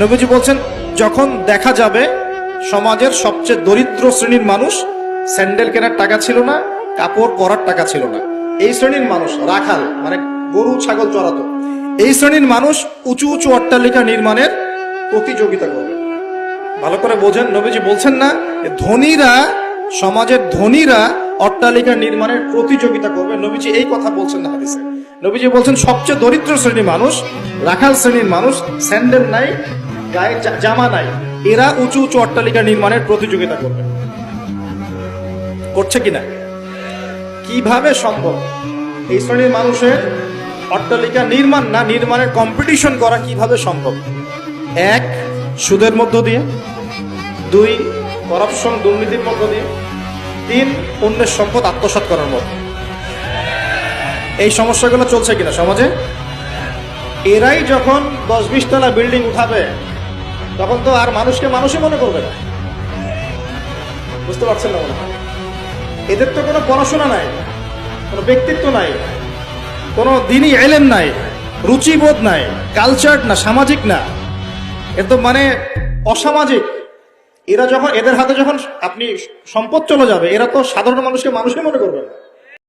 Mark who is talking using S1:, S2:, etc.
S1: নবীজি বলছেন, যখন দেখা যাবে সমাজের সবচেয়ে দরিদ্র শ্রেণীর মানুষ, স্যান্ডেল কেনার টাকা ছিল না, কাপড় পরার টাকা ছিল না, এই শ্রেণীর মানুষ রাখাল মানে গরু ছাগল চড়াতো, এই শ্রেণীর মানুষ উঁচু উঁচু অট্টালিকা নির্মাণের প্রতিযোগিতা করবে। ভালো করে বোঝেন, নবীজি বলছেন না ধনীরা, সমাজের ধনীরা অট্টালিকা নির্মাণের প্রতিযোগিতা করবে, নবীজি এই কথা বলছেন না হাদিসে। নবীজি বলছেন সবচেয়ে দরিদ্র শ্রেণীর মানুষ, রাখাল শ্রেণীর মানুষ, স্যান্ডেল নাই, গায়ে জামা নাই, এরা উঁচু উঁচু অট্টালিকা নির্মাণের প্রতিযোগিতা করবে। করছে কিনা? কিভাবে সম্ভব এই শ্রেণীর মানুষের অট্টালিকা নির্মাণ না নির্মাণের কম্পিটিশন করা কিভাবে সম্ভব? এক, সুদের মধ্য দিয়ে; দুই, করাপশন দুর্নীতির মধ্য দিয়ে; তিন, অন্যের সম্পদ আত্মসাৎ করার মতো। এই সমস্যাগুলো চলছে কিনা সমাজে? এরাই যখন 10-20 তলা বিল্ডিং উঠাবে তখন তো আর মানুষকে মানুষই মনে করবে না। বুঝতে পারছেন না মনে হয়? এদের তো কোনো পড়াশোনা নাই, কোনো ব্যক্তিত্ব নাই, কোনো দিনই এলেম নাই, রুচিবোধ নাই, কালচার না, সামাজিক না, এর তো মানে অসামাজিক। এরা যখন, এদের হাতে যখন আপনি সম্পদ চলে যাবে, এরা তো সাধারণ মানুষকে মানুষই মনে করবে না।